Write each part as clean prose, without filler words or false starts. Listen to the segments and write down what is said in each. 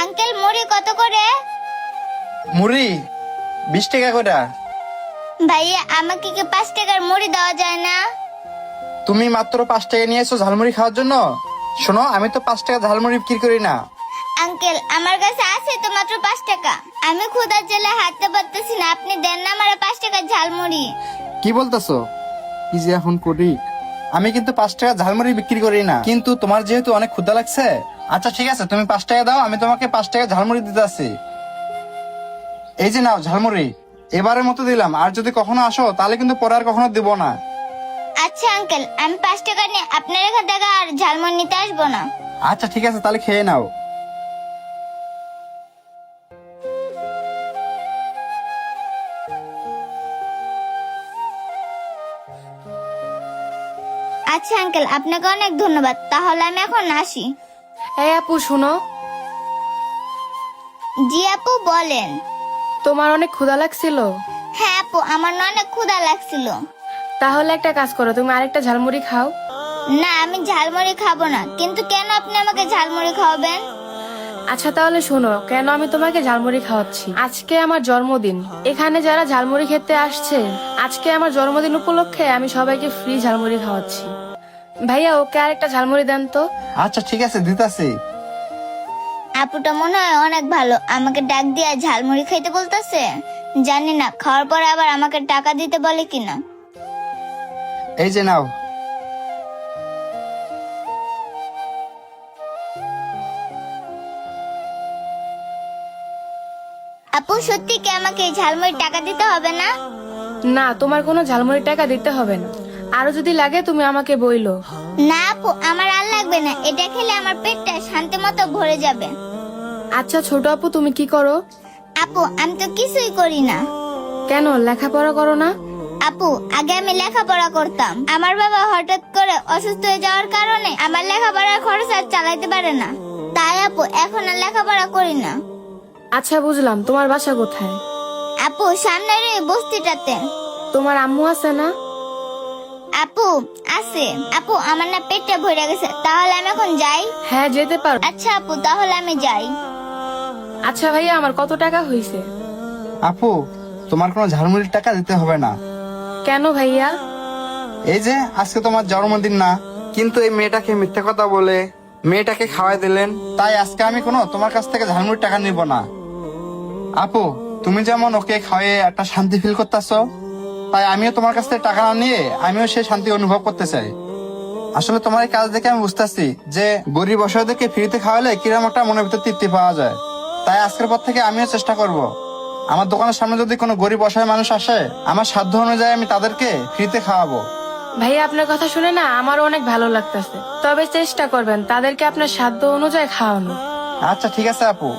Uncle মুড়ি কত করে? মুড়ি 20 টাকা করে। ভাইয়া আমাকে কি 5 টাকার মুড়ি দেওয়া যায় না? তুমি মাত্র 5 টাকা নিয়ে এসো ঝালমুড়ি খাওয়ার জন্য? শোনো, আমি তো 5 টাকা ঝালমুড়ি বিক্রি করি না। আঙ্কেল আমার কাছে আছে তো মাত্র 5 টাকা। আমি ক্ষুধার জ্বালায় হাঁটতে পারতেছি না, আপনি দেন না আমারে 5 টাকার ঝালমুড়ি। কি বলতেছো? কি যে এখন করি? আমি কিন্তু 5 টাকা ঝালমুড়ি বিক্রি করি না, কিন্তু তোমার যেহেতু অনেক ক্ষুধা লাগছে, আচ্ছা ঠিক আছে, তুমি 5 টাকা দাও, আমি তোমাকে 5 টাকা ঝালমুড়ি দিতে আসি। এই যে নাও ঝালমুড়ি, এবারের মতো দিলাম, আর যদি কখনো আসো তাহলে কিন্তু পরে আর কখনো দিব না। আচ্ছা আঙ্কেল, আমি 5 টাকা নিয়ে আপনার এখান থেকে আর ঝালমুড়ি নিতে আসবো না। আচ্ছা ঠিক আছে, তাহলে খেয়ে নাও। আচ্ছা আঙ্কেল, আপনাকে অনেক ধন্যবাদ, তাহলে আমি এখন আসি। এই আপু শুনো, জি আপু বলেন। তোমার অনেক ক্ষুধা লাগছিল? হ্যাঁ আপু, আমার না অনেক ক্ষুধা লাগছিল। তাহলে একটা কাজ করো, তুমি আরেকটা ঝালমুড়ি খাও। না, আমি ঝালমুড়ি খাবো না। কিন্তু কেন আপনি আমাকে ঝালমুড়ি খাওয়াবেন? আচ্ছা তাহলে শোনো, কেন আমি তোমাকে ঝালমুড়ি খাওয়াচ্ছি। আজকে আমার জন্মদিন, এখানে যারা ঝালমুড়ি খেতে আসছে, আজকে আমার জন্মদিন উপলক্ষে আমি সবাইকে ফ্রি ঝালমুড়ি খাওয়াচ্ছি। ভাইয়া ওকে আরেকটা ঝালমুড়ি দেন তো। আচ্ছা ঠিক আছে, দিতাছি। আপুটা মনে হয় অনেক ভালো, আমাকে ডাক দিয়ে ঝালমুড়ি খাইতে বলতেছে। জানি না খাওয়ার পরে আবার আমাকে টাকা দিতে বলে কিনা। এই যে নাও। আপু সত্যি কি আমাকে এই ঝালমুড়ির টাকা দিতে হবে না? না, তোমার কোনো ঝালমুড়ি টাকা দিতে হবে না, আরো যদি লাগে তুমি আমাকে বইলো। না আপু, আমার আর লাগবে না, এটা খেলে আমার পেটটা শান্তি মতো ভরে যাবে। আচ্ছা ছোট আপু, তুমি কি করো? আপু আমি তো কিছুই করি না। কেন, লেখাপড়া করো না? আপু আগে আমি লেখাপড়া করতাম, আমার বাবা হঠাৎ করে অসুস্থ হয়ে যাওয়ার কারণে আমার লেখাপড়ার খরচ আর চালাইতে পারে না, তাই আপু এখন আর লেখাপড়া করি না। আচ্ছা বুঝলাম, তোমার বাসা কোথায়? আপু সামনের এই বস্তিটাতে। তোমার আম্মু আছে না? আপু আছে। আপু আমার না পেটটা ভরে গেছে, তাহলে আমি এখন যাই? হ্যাঁ যেতে পারো। আচ্ছা আপু, তাহলে আমি যাই। আচ্ছা ভাইয়া, আমার কত টাকা হয়েছে? আপু, তোমার কোনো ঝালমুড়ির টাকা দিতে হবে না। কেন ভাইয়া? এই যে আজকে তোমার জন্মদিন না, কিন্তু এই মেয়েটাকে মিথ্যা কথা বলে মেয়েটাকে খাওয়াই দিলেন, তাই আজকে আমি কোনো তোমার কাছ থেকে ঝালমুড়ির টাকা নিব না। আপু, তুমি যেমন ওকে খাওয়াই একটা শান্তি ফিল করতেছো, তাই আমিও তোমার কাছ থেকে টাকা না নিয়ে আমিও সেই শান্তি অনুভব করতে চাই। আসলে তোমার এই কাজ দেখে আমি বুঝতেছি যে গরিব অসহায়দেরকে ফ্রিতে খাওয়ালে কিরকম একটা মনের ভিতর তৃপ্তি পাওয়া যায়। তাই আজকের পর থেকে আমিও চেষ্টা করব, আমার দোকানের সামনে যদি কোনো গরিব অসহায় মানুষ আসে, আমার সাধ্য অনুযায়ী আমি তাদেরকে ফ্রিতে খাওয়াবো। ভাইয়া আপনার কথা শুনে না আমারও অনেক ভালো লাগতেছে, তবে চেষ্টা করবেন তাদেরকে আপনার সাধ্য অনুযায়ী খাওয়ানো। আচ্ছা ঠিক আছে আপু।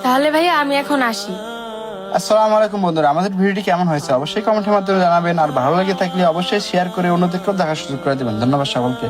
তাহলে ভাইয়া আমি এখন আসি। আসসালামু আলাইকুম বন্ধুরা, আমাদের ভিডিওটি কেমন হয়েছে অবশ্যই কমেন্টের মাধ্যমে জানাবেন, আর ভালো লেগে থাকলে অবশ্যই শেয়ার করে অন্যদেরকেও দেখার সুযোগ করে দেবেন। ধন্যবাদ সকলকে।